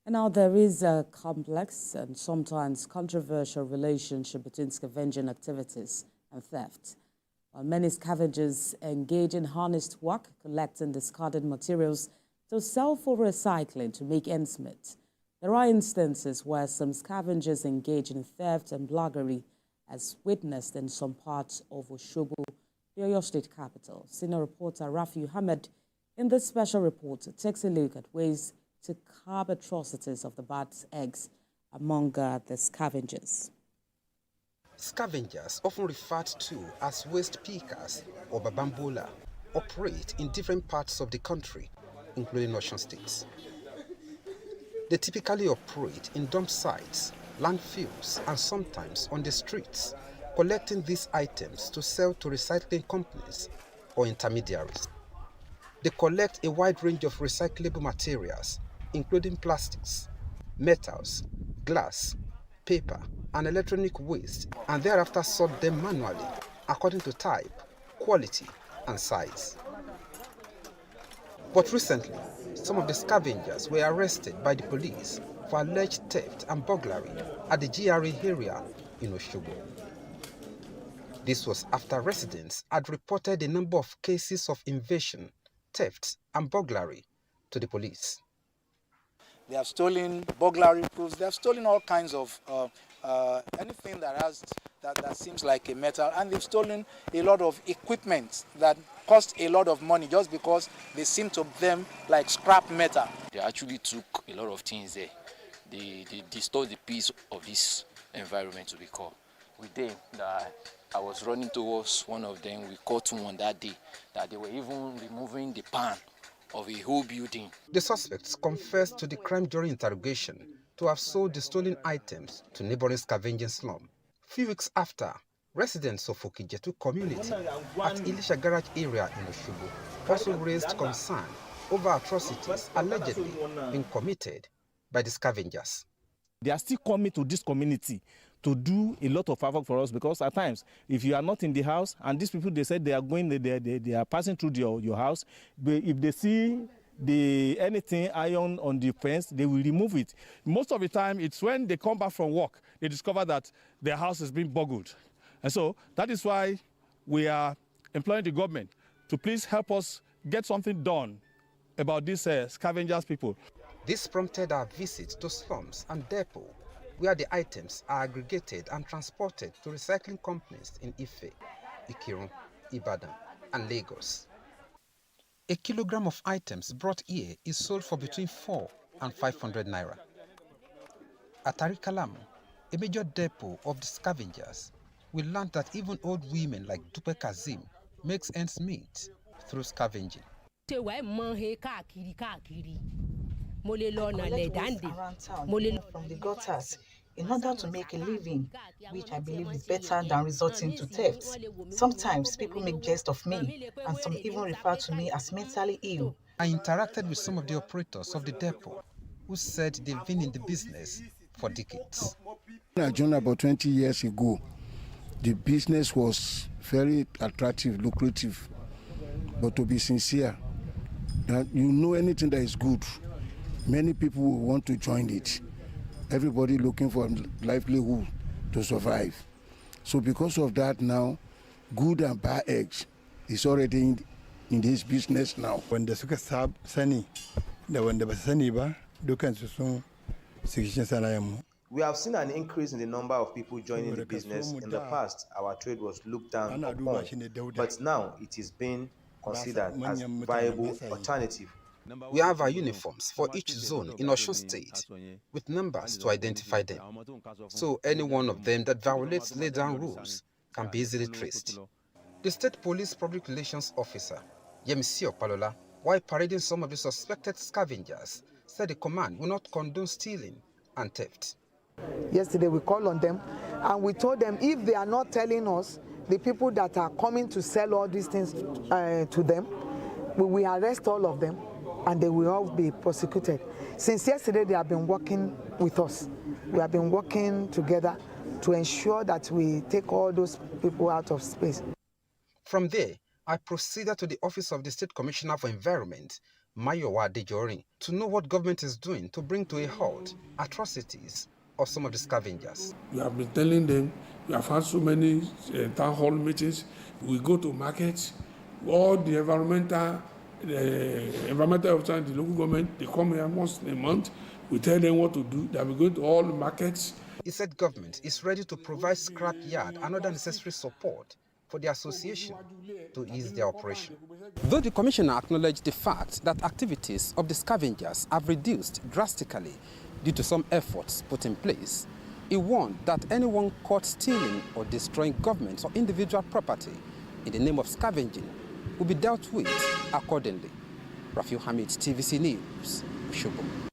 And now there is a complex and sometimes controversial relationship between scavenging activities and theft. While many scavengers engage in honest work, collecting discarded materials to sell for recycling to make ends meet, there are instances where some scavengers engage in theft and blackberry, as witnessed in some parts of Osogbo, the Oyo State capital. Senior reporter Rafi Ahmed in this special report takes a look at ways to curb atrocities of the bad eggs among the scavengers. Scavengers, often referred to as waste pickers or babambola, operate in different parts of the country, including Osun State. They typically operate in dump sites, landfills, and sometimes on the streets, collecting these items to sell to recycling companies or intermediaries. They collect a wide range of recyclable materials, including plastics, metals, glass, paper, and electronic waste, and thereafter sort them manually according to type, quality, and size. But recently, some of the scavengers were arrested by the police for alleged theft and burglary at the GRA area in Osogbo. This was after residents had reported a number of cases of invasion, theft, and burglary to the police. They have stolen burglary proofs. They have stolen all kinds of anything that seems like a metal, and they've stolen a lot of equipment that cost a lot of money just because they seem to them like scrap metal. They actually took a lot of things there. They distorted the peace of this environment, to be called. With them, that I was running towards one of them. We caught one that day that they were even removing the pan of a whole building. The suspects confessed to the crime during interrogation to have sold the stolen items to neighboring scavenging slum. Few weeks after, residents of Okijetu community at Ilisha Garage area in Osogbo also raised concern over atrocities allegedly being committed by the scavengers. They are still coming to this community to do a lot of havoc for us, because at times, if you are not in the house, and these people, they said they are going, they are passing through your house, but if they see anything iron on the fence, they will remove it. Most of the time, it's when they come back from work, they discover that their house has been burgled. And so that is why we are employing the government to please help us get something done about these scavengers people. This prompted our visit to slums and depot, where the items are aggregated and transported to recycling companies in Ife, Ikirun, Ibadan, and Lagos. A kilogram of items brought here is sold for between 400 and 500 naira. At Arikalam, a major depot of the scavengers, we learned that even old women like Dupe Kazim makes ends meet through scavenging. Around town, from the gutters, in order to make a living, which I believe is better than resorting to theft. Sometimes people make jest of me, and some even refer to me as mentally ill. I interacted with some of the operators of the depot, who said they've been in the business for decades. I joined about 20 years ago. The business was very attractive, lucrative, but to be sincere, that you know anything that is good, many people will want to join it. Everybody looking for livelihood to survive. So because of that now, good and bad eggs is already in this business now. When the suka sani, when the sani ba, dukan susun sikishin sanayamu. We have seen an increase in the number of people joining the business. In the past, our trade was looked down upon, but now it is being considered as a viable alternative. We have our uniforms for each zone in Osun State with numbers to identify them. So any one of them that violates laid down rules can be easily traced. The State Police Public Relations Officer, Yemisi Opalola, while parading some of the suspected scavengers, said the command will not condone stealing and theft. Yesterday we called on them and we told them if they are not telling us the people that are coming to sell all these things to them, we will arrest all of them and they will all be prosecuted. Since yesterday they have been working with us. We have been working together to ensure that we take all those people out of space. From there, I proceeded to the office of the State Commissioner for Environment, Mayowa Dejorin, to know what government is doing to bring to a halt atrocities of some of the scavengers. We have been telling them, we have had so many town hall meetings, we go to markets, all the environmental officers and the local government, they come here once a month, we tell them what to do, that we go to all the markets. He said government is ready to provide scrap yard and other necessary support for the association to ease their operation. Though the commissioner acknowledged the fact that activities of the scavengers have reduced drastically due to some efforts put in place, he warned that anyone caught stealing or destroying government or individual property in the name of scavenging will be dealt with accordingly. Rafiu Hamid, TVC News, Osogbo.